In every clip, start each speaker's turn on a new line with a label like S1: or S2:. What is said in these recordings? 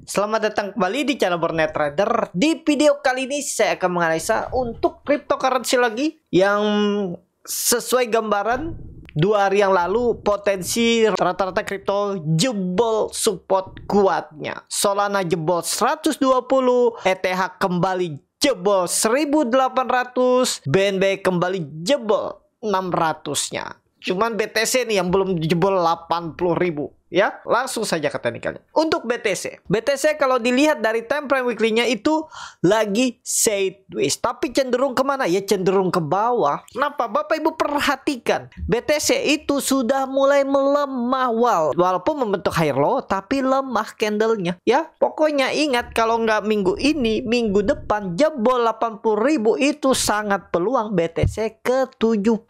S1: Selamat datang kembali di channel Bornet Trader. Di video kali ini saya akan menganalisa untuk cryptocurrency lagi yang sesuai gambaran 2 hari yang lalu potensi rata-rata kripto jebol support kuatnya. Solana jebol 120, ETH kembali jebol 1800, BNB kembali jebol 600-nya. Cuman BTC nih yang belum jebol 80.000. Ya, langsung saja ke teknikalnya. Untuk BTC kalau dilihat dari time frame weekly-nya itu lagi sideways, tapi cenderung kemana? Ya cenderung ke bawah. Kenapa? Bapak Ibu perhatikan, BTC itu sudah mulai melemah, walaupun membentuk higher low, tapi lemah candlenya. Ya, pokoknya ingat kalau nggak minggu ini, minggu depan jebol 80.000 itu sangat peluang BTC ke 70.000.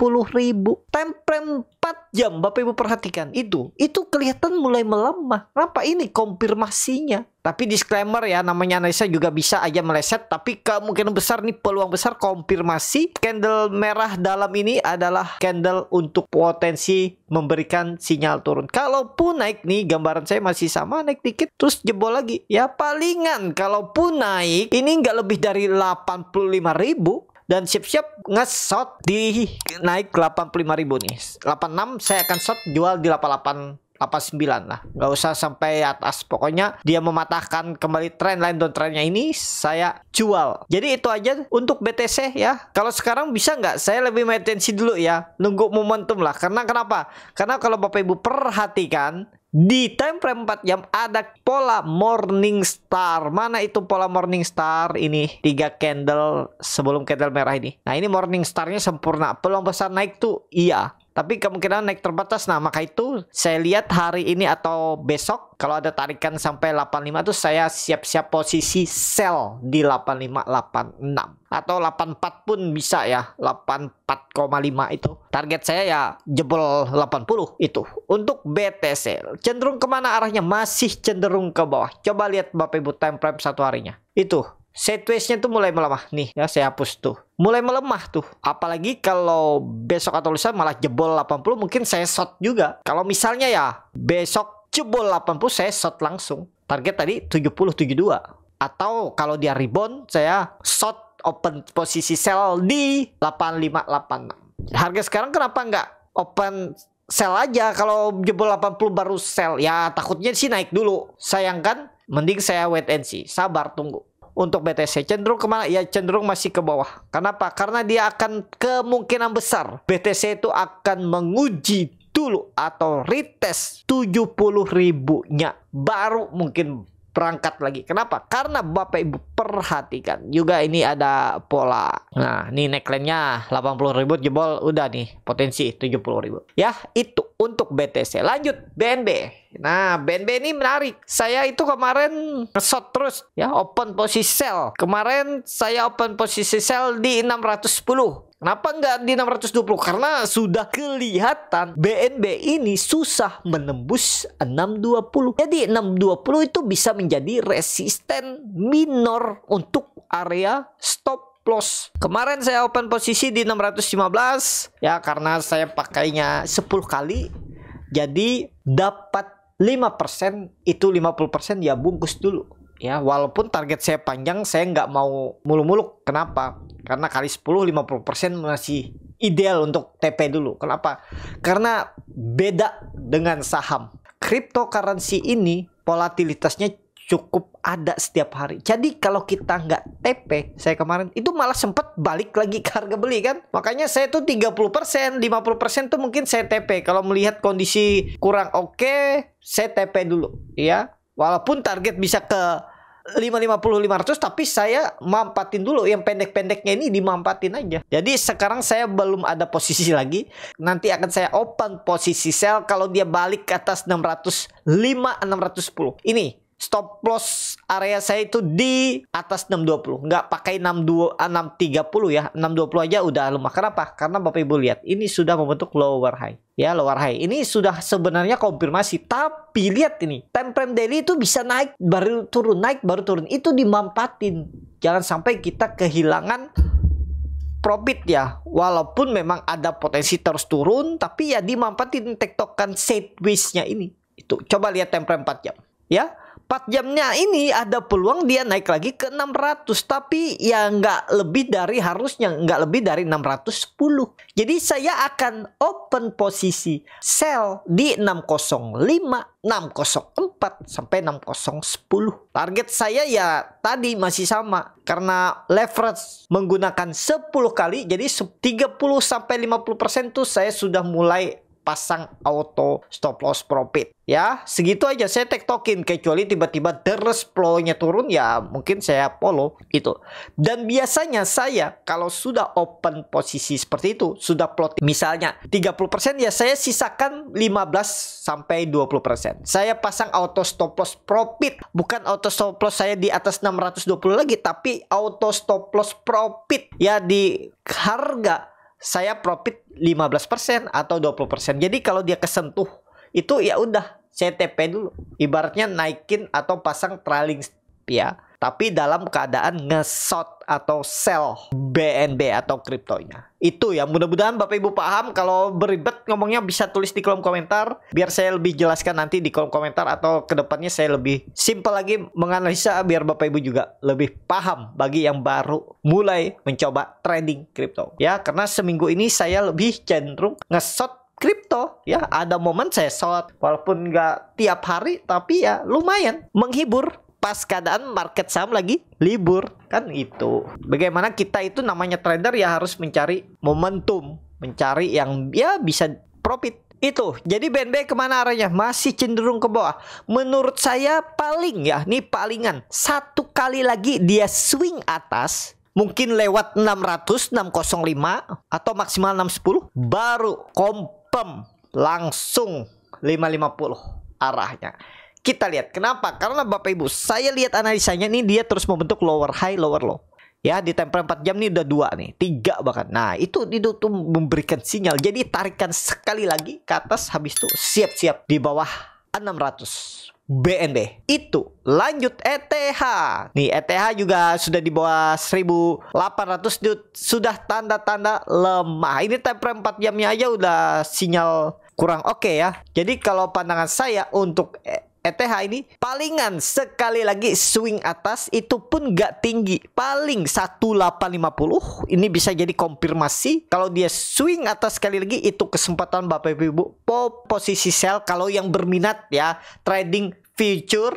S1: Time frame 4 jam, Bapak Ibu perhatikan itu kelihatan mulai melemah. Kenapa? Ini konfirmasinya. Tapi disclaimer ya, namanya analisa juga bisa aja meleset, tapi kemungkinan besar nih, peluang besar konfirmasi. Candle merah dalam ini adalah candle untuk potensi memberikan sinyal turun. Kalaupun naik nih, gambaran saya masih sama, naik dikit terus jebol lagi. Ya palingan kalaupun naik ini nggak lebih dari 85.000. Dan siap-siap nge-shot di naik 85.000 nih. 86 saya akan shot, jual di 89 lah. Nggak usah sampai atas. Pokoknya dia mematahkan kembali tren line down trennya ini, saya jual. Jadi itu aja untuk BTC ya. Kalau sekarang bisa nggak? Saya lebih maintenance dulu ya. Nunggu momentum lah. Karena kenapa? Karena kalau Bapak Ibu perhatikan, di time frame 4 jam ada pola morning star. Mana itu pola morning star? Ini 3 candle sebelum candle merah ini. Nah ini morning starnya sempurna. Peluang besar naik tuh iya, tapi kemungkinan naik terbatas. Nah maka itu saya lihat hari ini atau besok kalau ada tarikan sampai 85 tuh saya siap-siap posisi sell di 8586 atau 84 pun bisa ya. 84,5 itu target saya ya, jebol 80 itu. Untuk BTC cenderung kemana arahnya? Masih cenderung ke bawah. Coba lihat Bapak Ibu time frame 1 harinya. Itu sideways-nya tuh mulai melemah nih ya, saya hapus tuh. Mulai melemah tuh. Apalagi kalau besok atau lusa malah jebol 80, mungkin saya short juga. Kalau misalnya ya besok jebol 80, saya short langsung. Target tadi 70-72. Atau kalau dia rebound, saya short open posisi sell di 85-86. Harga sekarang kenapa nggak open sell aja? Kalau jebol 80 baru sell, ya takutnya sih naik dulu. Sayangkan, mending saya wait and see. Sabar, tunggu. Untuk BTC cenderung kemana? Ya cenderung masih ke bawah. Kenapa? Karena dia akan kemungkinan besar BTC itu akan menguji dulu atau retest 70.000-nya. Baru mungkin berangkat lagi. Kenapa? Karena Bapak Ibu perhatikan juga ini ada pola. Nah ini neckline-nya 80.000 jebol, udah nih potensi 70.000. Ya itu untuk BTC. Lanjut BNB. Nah BNB ini menarik. Saya itu kemarin short terus ya, open posisi sell. Kemarin saya open posisi sell di 610. Kenapa nggak di 620? Karena sudah kelihatan BNB ini susah menembus 620. Jadi 620 itu bisa menjadi resisten minor untuk area stop loss. Kemarin saya open posisi di 615 ya, karena saya pakainya 10 kali. Jadi dapat 5%, itu 50% ya bungkus dulu. Ya, walaupun target saya panjang, saya nggak mau mulu-mulu. Kenapa? Karena kali 10, 50% masih ideal untuk TP dulu. Kenapa? Karena beda dengan saham. Cryptocurrency ini volatilitasnya cukup ada setiap hari. Jadi kalau kita nggak TP, saya kemarin itu malah sempat balik lagi ke harga beli kan. Makanya saya tuh 30%, 50% tuh mungkin saya TP. Kalau melihat kondisi kurang oke, saya TP dulu ya. Walaupun target bisa ke 550, 500, tapi saya mampatin dulu yang pendek-pendeknya ini, dimampatin aja. Jadi sekarang saya belum ada posisi lagi. Nanti akan saya open posisi sell kalau dia balik ke atas 605, 610. Ini stop loss area saya itu di atas 620. Nggak pakai 630 ya. 620 aja udah lemah. Kenapa? Karena Bapak Ibu lihat ini sudah membentuk lower high. Ya lower high. Ini sudah sebenarnya konfirmasi. Tapi lihat ini. Time frame daily itu bisa naik baru turun. Naik baru turun. Itu dimampatin. Jangan sampai kita kehilangan profit ya. Walaupun memang ada potensi terus turun. Tapi ya dimampatin tektokan sideways-nya ini. Itu. Coba lihat time frame 4 jam. Ya. 4 jamnya ini ada peluang dia naik lagi ke 600, tapi ya nggak lebih dari, harusnya nggak lebih dari 610. Jadi saya akan open posisi sell di 605, 604 sampai 6010. Target saya ya tadi masih sama, karena leverage menggunakan 10 kali, jadi 30 sampai 50% tuh saya sudah mulai pasang auto stop loss profit. Ya, segitu aja saya tektokin, kecuali tiba-tiba deres flow-nya turun, ya mungkin saya follow gitu. Dan biasanya saya kalau sudah open posisi seperti itu, sudah plot misalnya 30%, ya saya sisakan 15 sampai 20%. Saya pasang auto stop loss profit, bukan auto stop loss saya di atas 620 lagi, tapi auto stop loss profit ya di harga saya profit 15% atau 20%. Jadi kalau dia kesentuh itu ya udah saya TP dulu. Ibaratnya naikin atau pasang trailing ya. Tapi dalam keadaan nge-short atau sell BNB atau kriptonya. Itu ya, mudah-mudahan Bapak Ibu paham. Kalau beribet ngomongnya bisa tulis di kolom komentar, biar saya lebih jelaskan nanti di kolom komentar, atau kedepannya saya lebih simpel lagi menganalisa biar Bapak Ibu juga lebih paham bagi yang baru mulai mencoba trading kripto. Ya, karena seminggu ini saya lebih cenderung nge-short kripto ya. Ada momen saya short walaupun nggak tiap hari, tapi ya lumayan menghibur pas keadaan market saham lagi libur kan. Itu bagaimana kita itu namanya trader ya, harus mencari momentum, mencari yang ya bisa profit. Itu jadi BNB kemana arahnya? Masih cenderung ke bawah. Menurut saya paling ya, nih palingan satu kali lagi dia swing atas, mungkin lewat 600, 605 atau maksimal 610, baru confirm langsung 550 arahnya. Kita lihat kenapa? Karena Bapak Ibu, saya lihat analisanya nih, dia terus membentuk lower high, lower low. Ya, di tempo 4 jam nih udah 2 nih, 3 bahkan. Nah, itu tuh memberikan sinyal. Jadi tarikan sekali lagi ke atas, habis itu siap-siap di bawah 600 BNB. Itu lanjut ETH. Nih ETH juga sudah di bawah 1800, sudah tanda-tanda lemah. Ini tempo 4 jamnya aja udah sinyal kurang oke ya. Jadi kalau pandangan saya untuk ETH ini palingan sekali lagi swing atas, itu pun gak tinggi, paling 1850. Ini bisa jadi konfirmasi. Kalau dia swing atas sekali lagi, itu kesempatan Bapak Ibu posisi sell. Kalau yang berminat ya trading future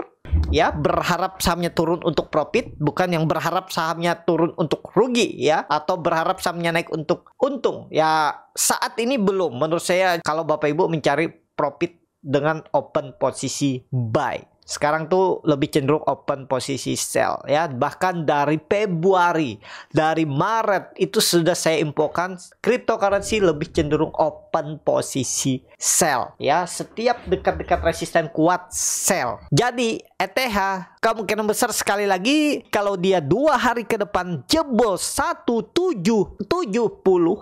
S1: ya, berharap sahamnya turun untuk profit, bukan yang berharap sahamnya turun untuk rugi ya, atau berharap sahamnya naik untuk untung ya. Saat ini belum. Menurut saya kalau Bapak Ibu mencari profit dengan open posisi buy, sekarang tuh lebih cenderung open posisi sell ya. Bahkan dari Februari, dari Maret itu sudah saya infokan cryptocurrency lebih cenderung open posisi sell ya. Setiap dekat-dekat resisten kuat sell. Jadi ETH kemungkinan besar sekali lagi kalau dia 2 hari ke depan jebol 1770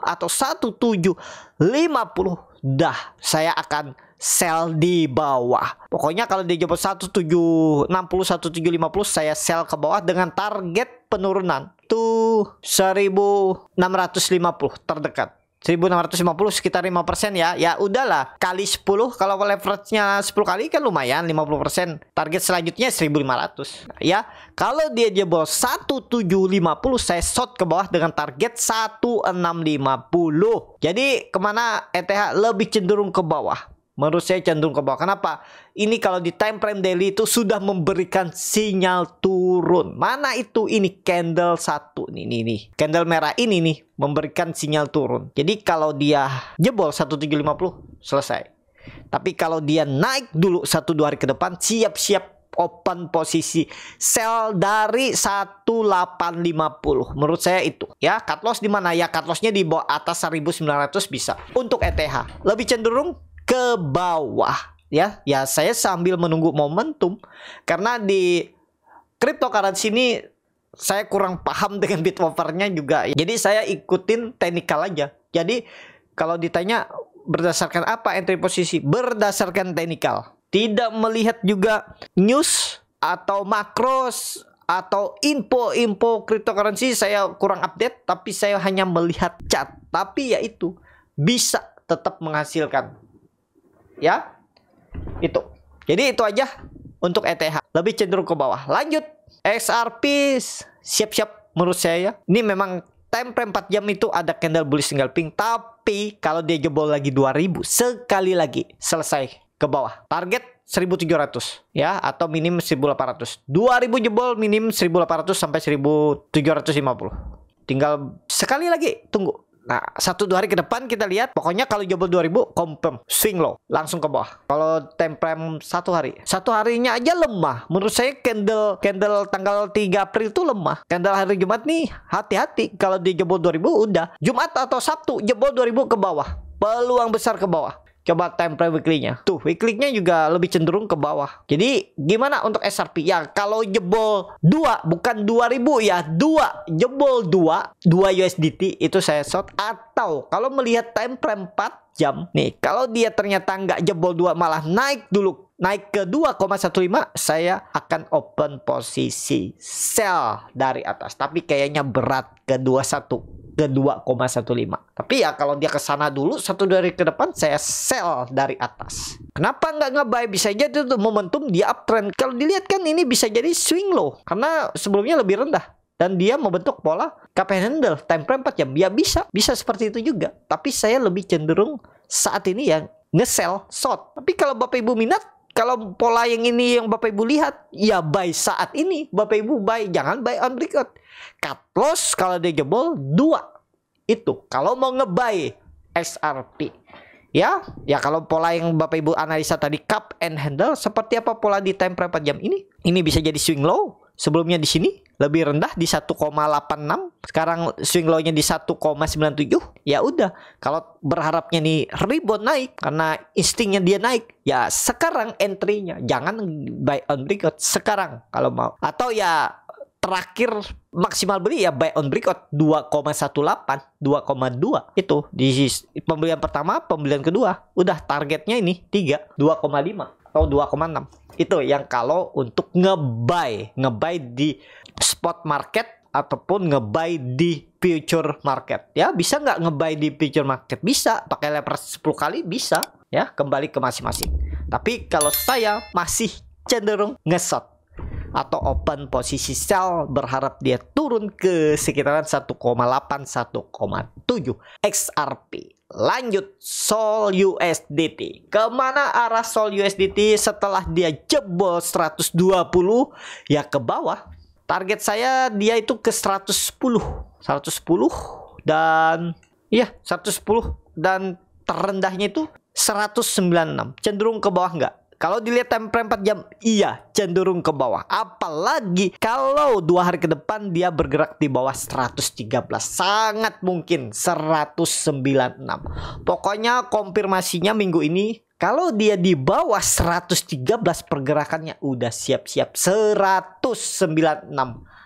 S1: atau 1750, dah saya akan sell di bawah. Pokoknya kalau dia jebol 1760, 1750, saya sell ke bawah dengan target penurunan tuh 1650 terdekat. 1650 sekitar 5% ya. Ya udahlah, kali 10, kalau leverage-nya 10 kali kan lumayan 50%. Target selanjutnya 1500. Ya, kalau dia jebol 1750, saya short ke bawah dengan target 1650. Jadi kemana ETH? Lebih cenderung ke bawah. Menurut saya cenderung ke bawah. Kenapa? Ini kalau di time frame daily itu sudah memberikan sinyal turun. Mana itu? Ini candle 1 nih. Candle merah ini nih memberikan sinyal turun. Jadi kalau dia jebol 1750 selesai. Tapi kalau dia naik dulu 1-2 hari ke depan, siap-siap open posisi sell dari 1850. Menurut saya itu ya. Cut loss di mana ya? Cut lossnya di bawah atas 1900 bisa. Untuk ETH lebih cenderung ke bawah ya. Ya saya sambil menunggu momentum, karena di cryptocurrency ini saya kurang paham dengan Bitwaffer-nya juga. Jadi saya ikutin technical aja. Jadi kalau ditanya berdasarkan apa entry posisi, berdasarkan technical. Tidak melihat juga news atau makros atau info-info cryptocurrency, saya kurang update. Tapi saya hanya melihat chart. Tapi ya itu bisa tetap menghasilkan ya. Itu. Jadi itu aja untuk ETH. lebih cenderung ke bawah. Lanjut, XRP siap-siap menurut saya ya. Ini memang time frame 4 jam itu ada candle bullish engulfing, tapi kalau dia jebol lagi 2000, sekali lagi selesai ke bawah. Target 1700 ya, atau minim 1800. 2000 jebol, minim 1800 sampai 1750. Tinggal sekali lagi tunggu. Nah, 1-2 hari ke depan kita lihat. Pokoknya kalau jebol 2000 confirm swing low, langsung ke bawah. Kalau time frame 1 hari, 1 harinya aja lemah. Menurut saya candle tanggal 3 April itu lemah. Candle hari Jumat nih hati-hati, kalau di jebol 2000 udah. Jumat atau Sabtu jebol 2000 ke bawah. Peluang besar ke bawah. Coba time frame weekly-nya. Tuh, weekly-nya juga lebih cenderung ke bawah. Jadi, gimana untuk XRP? Ya, kalau jebol 2, bukan 2000 ya, 2. Jebol 2 USDT itu saya short. Atau, kalau melihat time frame 4 jam, nih, kalau dia ternyata nggak jebol 2, malah naik dulu. Naik ke 2,15, saya akan open posisi sell dari atas. Tapi kayaknya berat ke 21. Ke 2,15. Tapi ya kalau dia ke sana dulu 1-2 hari ke depan saya sell dari atas. Kenapa nggak nge-buy? Bisa jadi itu momentum dia uptrend. Kalau dilihat kan ini bisa jadi swing low karena sebelumnya lebih rendah dan dia membentuk pola cup and handle time frame 4 jam. Ya bisa seperti itu juga. Tapi saya lebih cenderung saat ini ya nge-sell short. Tapi kalau Bapak Ibu minat, kalau pola yang ini yang Bapak Ibu lihat, ya buy saat ini. Bapak Ibu buy, jangan buy on breakout. Cut loss kalau dia jebol 2. Itu kalau mau nge-buy XRP. Ya kalau pola yang Bapak Ibu analisa tadi cup and handle, seperti apa pola di time frame 4 jam ini? Ini bisa jadi swing low. Sebelumnya di sini lebih rendah di 1,86. Sekarang swing low-nya di 1,97. Ya udah, kalau berharapnya nih rebound naik karena instingnya dia naik, ya sekarang entry-nya. Jangan buy on breakout sekarang kalau mau. Atau ya terakhir maksimal beli ya buy on breakout 2,18, 2,2 itu di pembelian pertama, pembelian kedua. Udah targetnya ini 3, 2,5 atau 2,6. Itu yang kalau untuk nge-buy di spot market ataupun nge-buy di future market. Ya, bisa nggak nge-buy di future market? Bisa, pakai lever 10 kali bisa ya, kembali ke masing-masing. Tapi kalau saya masih cenderung nge-short atau open posisi sell, berharap dia turun ke sekitaran 1,8, 1,7 XRP. Lanjut, Sol USDT. Kemana arah Sol USDT setelah dia jebol 120? Ya ke bawah. Target saya dia itu ke 110 dan iya 110 dan terendahnya itu 196. Cenderung ke bawah nggak? Kalau dilihat time frame 4 jam, iya cenderung ke bawah. Apalagi kalau 2 hari ke depan dia bergerak di bawah 113. Sangat mungkin 196. Pokoknya konfirmasinya minggu ini, kalau dia di bawah 113 pergerakannya udah siap-siap 196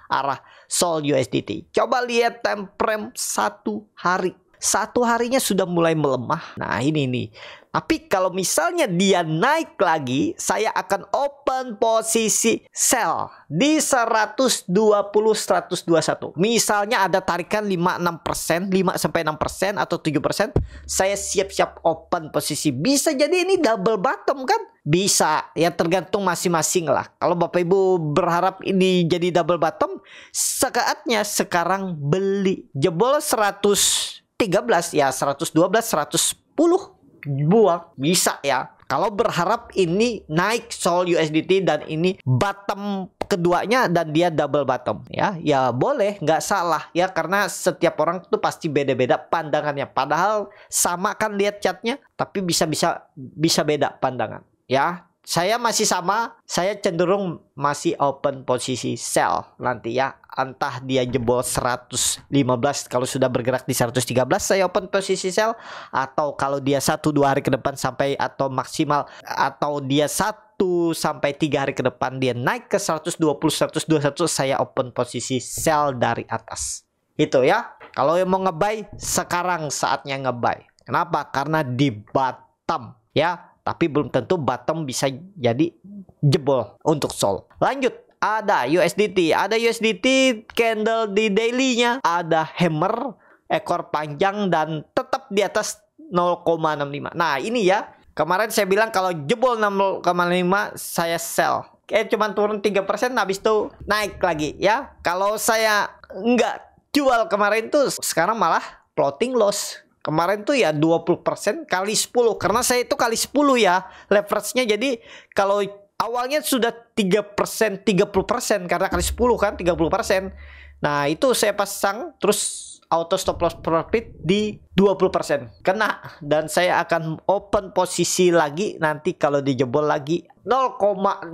S1: arah Sol USDT. Coba lihat time frame 1 hari. 1 harinya sudah mulai melemah. Nah ini nih. Tapi kalau misalnya dia naik lagi, saya akan open posisi sell di 120, 121. Misalnya ada tarikan 5-6%, 5-6% atau 7%, saya siap-siap open posisi. Bisa jadi ini double bottom kan? Bisa, ya tergantung masing-masing lah. Kalau Bapak Ibu berharap ini jadi double bottom, saatnya sekarang beli. Jebol 113 ya 112, 110 buang bisa ya. Kalau berharap ini naik Sol USDT dan ini bottom keduanya dan dia double bottom ya boleh, nggak salah ya, karena setiap orang tuh pasti beda-beda pandangannya. Padahal sama kan lihat chatnya, tapi bisa beda pandangan ya. Saya masih sama, saya cenderung masih open posisi sell nanti ya. Entah dia jebol 115, kalau sudah bergerak di 113 saya open posisi sell. Atau kalau dia 1-2 hari ke depan sampai atau maksimal, atau dia 1-3 hari ke depan dia naik ke 120, 121, saya open posisi sell dari atas. Itu ya. Kalau yang mau nge-buy, sekarang saatnya nge-buy. Kenapa? Karena di bottom ya. Tapi belum tentu bottom bisa jadi jebol untuk Sol. Lanjut, ada USDT. Ada USDT candle di daily-nya. Ada hammer, ekor panjang dan tetap di atas 0,65. Nah ini ya, kemarin saya bilang kalau jebol 0,5 saya sell. kayak cuman turun 3%, habis itu naik lagi ya. Kalau saya nggak jual kemarin tuh, sekarang malah floating loss. Kemarin tuh ya 20% kali 10, karena saya itu kali 10 ya leverage-nya. Jadi kalau awalnya sudah 3%, 30%, karena kali 10 kan 30%. Nah itu saya pasang terus auto stop loss profit di 20%, kena, dan saya akan open posisi lagi nanti kalau dijebol lagi 0,65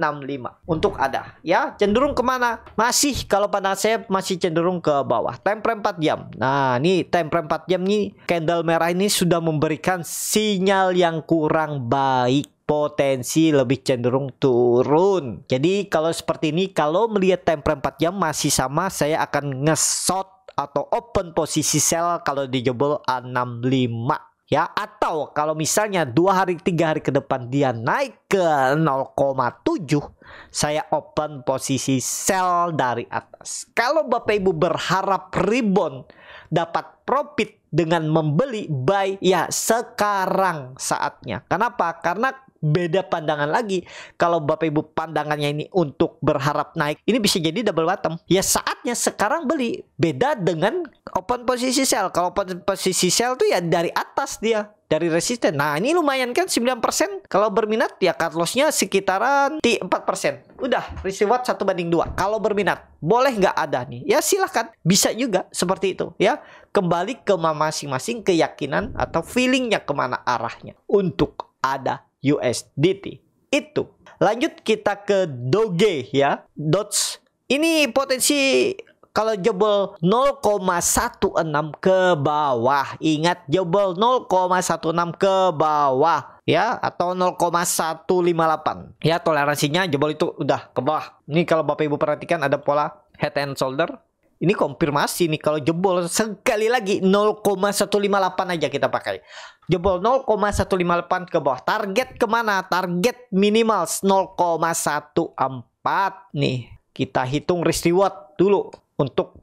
S1: untuk ada ya. Cenderung kemana? Masih, kalau pandangan saya masih cenderung ke bawah. Time frame 4 jam. Nah ini time frame 4 jam nih, candle merah ini sudah memberikan sinyal yang kurang baik, potensi lebih cenderung turun. Jadi kalau seperti ini, kalau melihat time frame 4 jam masih sama, saya akan nge-short atau open posisi sell kalau dijebol 65 ya. Atau kalau misalnya 2 hari 3 hari ke depan dia naik ke 0,7, saya open posisi sell dari atas. Kalau Bapak Ibu berharap rebound dapat profit dengan membeli buy, ya sekarang saatnya. Kenapa? Karena beda pandangan lagi. Kalau Bapak Ibu pandangannya ini untuk berharap naik, ini bisa jadi double bottom. Ya saatnya sekarang beli. Beda dengan open posisi sell. Kalau open posisi sell tuh ya dari atas dia, dari resisten. Nah ini lumayan kan 9%. Kalau berminat ya cut lossnya sekitaran 4%. Udah reward 1/2. Kalau berminat, boleh nggak ada nih? Ya silahkan, bisa juga seperti itu ya. Kembali ke masing-masing keyakinan atau feelingnya kemana arahnya untuk ada USDT itu. Lanjut kita ke Doge ya, Doge. Ini potensi kalau jebol 0,16 ke bawah. Ingat, jebol 0,16 ke bawah ya, atau 0,158 ya, toleransinya jebol itu udah ke bawah. Ini kalau Bapak Ibu perhatikan ada pola head and shoulder. Ini konfirmasi nih, kalau jebol sekali lagi 0,158 aja kita pakai. Jebol 0,158 ke bawah. Target kemana? Target minimal 0,14. Nih, kita hitung risk reward dulu untuk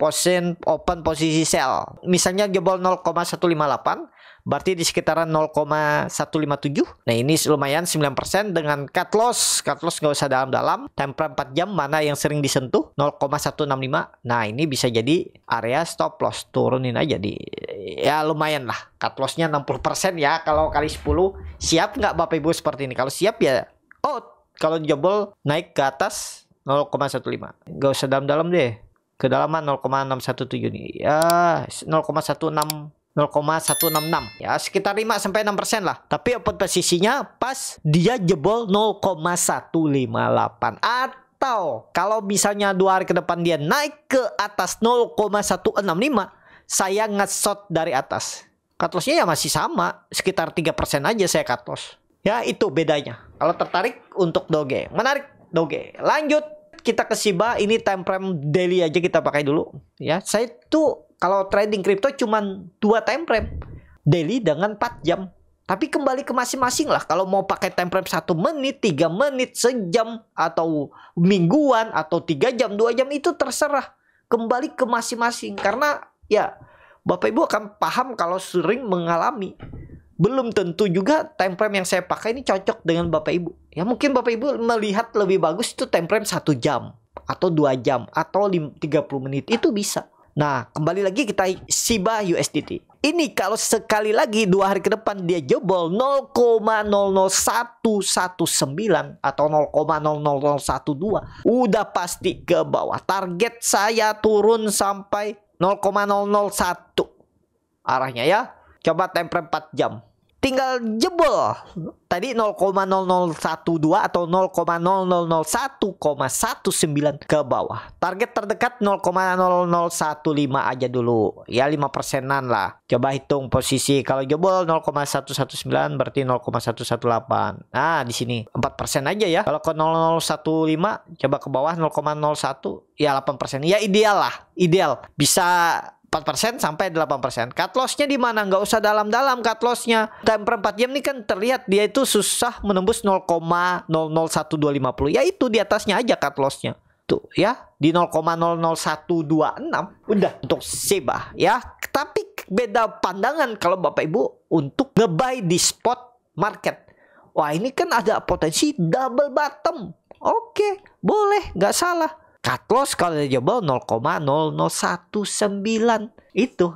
S1: open posisi sell. Misalnya jebol 0,158, berarti di sekitaran 0,157. Nah ini lumayan 9% dengan cut loss. Cut loss nggak usah dalam-dalam. Time frame 4 jam mana yang sering disentuh? 0,165. Nah ini bisa jadi area stop loss. Turunin aja di, ya lumayan lah. Cut lossnya 60% ya. Kalau kali 10, siap nggak Bapak Ibu seperti ini? Kalau siap ya kalau jebol naik ke atas 0,15. Nggak usah dalam-dalam deh. Kedalaman 0,617 nih. Ya 0,16 ya, sekitar 5-6% lah. Tapi open posisinya pas dia jebol 0,158. Atau kalau misalnya 2 hari ke depan dia naik ke atas 0,165, saya nge-short dari atas. Cut loss-nya ya masih sama, sekitar 3% aja saya cut loss. Ya itu bedanya. Kalau tertarik untuk Doge, menarik Doge. Lanjut kita ke Shiba. Ini time frame daily aja kita pakai dulu ya. Saya tuh kalau trading crypto cuman 2 time frame, daily dengan 4 jam. Tapi kembali ke masing-masing lah. Kalau mau pakai time frame 1 menit, 3 menit, sejam, atau mingguan, atau 3 jam, 2 jam, itu terserah. Kembali ke masing-masing. Karena ya Bapak Ibu akan paham kalau sering mengalami. Belum tentu juga time frame yang saya pakai ini cocok dengan Bapak Ibu. Ya mungkin Bapak Ibu melihat lebih bagus itu time frame 1 jam, atau 2 jam, atau 30 menit. Itu bisa. Nah, kembali lagi kita Shiba USDT. Ini kalau sekali lagi 2 hari ke depan dia jebol 0,00119 atau 0,00012, udah pasti ke bawah. Target saya turun sampai 0,001 arahnya ya. Coba time frame 4 jam. Tinggal jebol tadi 0,0012 atau 0,0001,19 ke bawah. Target terdekat 0,0015 aja dulu. Ya 5%-an lah. Coba hitung posisi. Kalau jebol 0,119 berarti 0,118. Nah, di sini 4% aja ya. Kalau ke 0,015 coba ke bawah 0,01 ya 8%. Ya ideal lah. Ideal. Bisa 4% sampai 8%. Cut loss-nya di mana? Nggak usah dalam-dalam cut loss-nya. Time frame 4 jam ini kan terlihat dia itu susah menembus 0,001250. Ya itu di atasnya aja cut loss-nya. Tuh ya, di 0,00126 udah untuk Shiba ya. Tapi beda pandangan kalau Bapak Ibu untuk nge-buy di spot market. Wah, ini kan ada potensi double bottom. Oke, boleh, nggak salah. Cut loss kalau eligible 0,0019 itu.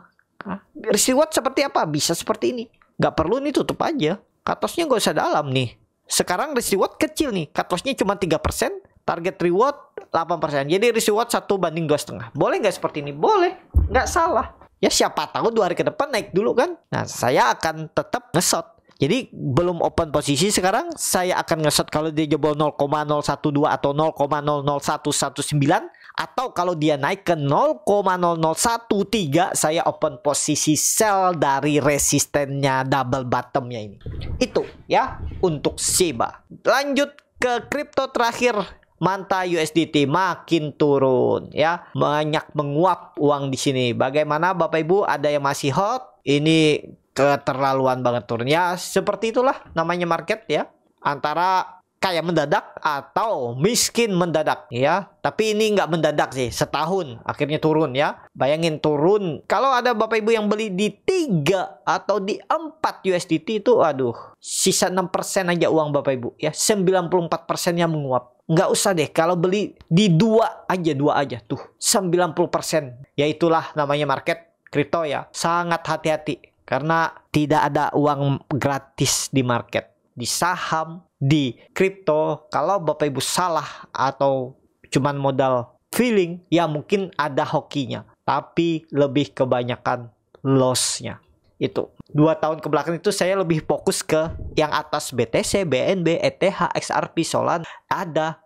S1: Risk reward seperti apa? Bisa seperti ini. Nggak perlu nih, tutup aja. Cut loss-nya nggak usah dalam nih. Sekarang risk reward kecil nih. Cut loss-nya cuma 3%. Target reward 8%. Jadi risk reward 1/2,5. Boleh nggak seperti ini? Boleh. Nggak salah. Ya siapa tahu 2 hari ke depan naik dulu kan. Nah, saya akan tetap nge-short. Jadi belum open posisi sekarang, saya akan nge-short kalau dia jebol 0,012 atau 0,00119, atau kalau dia naik ke 0,0013 saya open posisi sell dari resistennya double bottomnya ini. Itu ya untuk Shiba. Lanjut ke kripto terakhir. Manta USDT makin turun ya, banyak menguap uang di sini. Bagaimana Bapak Ibu, ada yang masih hot? Ini keterlaluan banget turun ya. Seperti itulah namanya market ya, antara kaya mendadak atau miskin mendadak ya. Tapi ini nggak mendadak sih, setahun akhirnya turun ya. Bayangin turun, kalau ada Bapak Ibu yang beli di 3 atau di 4 USDT itu, aduh, sisa 6% aja uang Bapak Ibu ya. 94%-nya menguap. Nggak usah deh kalau beli di 2 aja tuh 90%. Ya itulah namanya market kripto ya. Sangat hati-hati karena tidak ada uang gratis di market, di saham, di kripto. Kalau Bapak Ibu salah atau cuman modal feeling, ya mungkin ada hokinya, tapi lebih kebanyakan lossnya. Itu 2 tahun ke belakang itu saya lebih fokus ke yang atas, BTC, BNB, ETH, XRP, Solana. Ada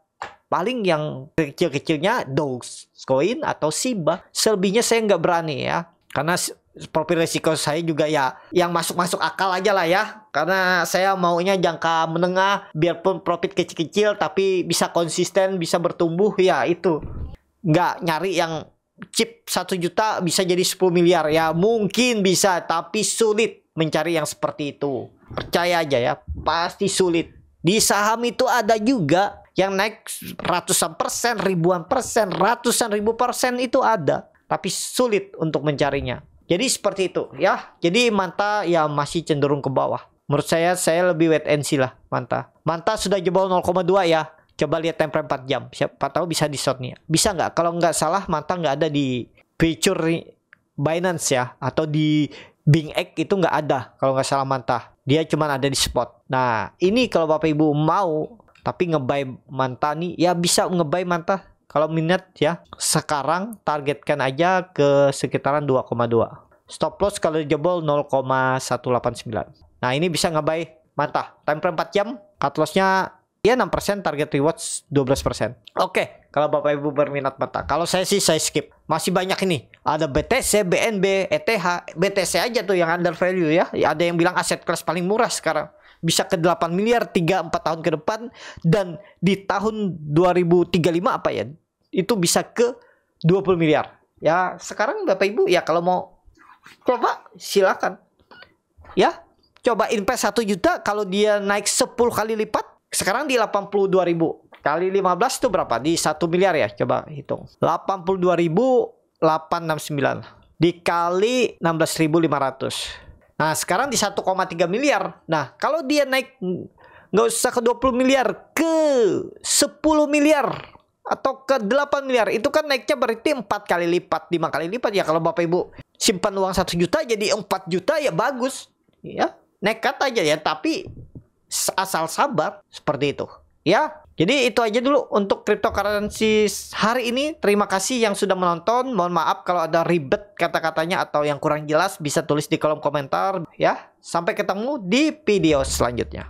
S1: paling yang kecil-kecilnya Dogecoin atau Shiba. Selebihnya saya nggak berani ya, karena profil risiko saya juga ya yang masuk-masuk akal aja lah ya. Karena saya maunya jangka menengah, biarpun profit kecil-kecil tapi bisa konsisten, bisa bertumbuh ya. Itu nggak nyari yang chip 1 juta bisa jadi 10 miliar ya. Mungkin bisa, tapi sulit mencari yang seperti itu. Percaya aja ya, pasti sulit. Di saham itu ada juga yang naik ratusan persen, ribuan persen, ratusan ribu persen itu ada, tapi sulit untuk mencarinya. Jadi seperti itu ya. Jadi Manta ya masih cenderung ke bawah. Menurut saya lebih wait and see lah Manta. Manta sudah jebol 0,2 ya. Coba lihat time frame 4 jam. Siapa tahu bisa di short nih. Bisa nggak? Kalau nggak salah Manta nggak ada di future Binance ya. Atau di BingX itu nggak ada. Kalau nggak salah Manta. Dia cuma ada di spot. Nah ini kalau Bapak Ibu mau tapi ngebuy Manta nih, ya bisa ngebuy Manta. Kalau minat ya, sekarang targetkan aja ke sekitaran 2,2. Stop loss kalau jebol 0,189. Nah ini bisa ngebuy Manta. Time frame 4 jam. Cut lossnya ya 6%, target rewards 12%. Oke, kalau Bapak Ibu berminat Manta. Kalau saya sih saya skip. Masih banyak ini. Ada BTC, BNB, ETH. BTC aja tuh yang under value ya. Ada yang bilang aset kelas paling murah sekarang. Bisa ke 8 miliar 3-4 tahun ke depan. Dan di tahun 2035 apa ya, itu bisa ke 20 miliar. Ya sekarang Bapak Ibu ya kalau mau coba silakan. Ya coba invest 1 juta. Kalau dia naik 10 kali lipat, sekarang di 82.000 kali 15 itu berapa? Di 1 miliar ya. Coba hitung 82.869 dikali 16.500. Nah sekarang di 1,3 miliar. Nah kalau dia naik nggak usah ke 20 miliar, ke 10 miliar atau ke 8 miliar, itu kan naiknya berarti 4 kali lipat, 5 kali lipat ya. Kalau Bapak Ibu simpan uang 1 juta jadi 4 juta ya bagus ya. Nekat aja ya, tapi asal sabar, seperti itu ya. Jadi itu aja dulu untuk cryptocurrency hari ini. Terima kasih yang sudah menonton. Mohon maaf kalau ada ribet kata-katanya atau yang kurang jelas, bisa tulis di kolom komentar ya. Sampai ketemu di video selanjutnya.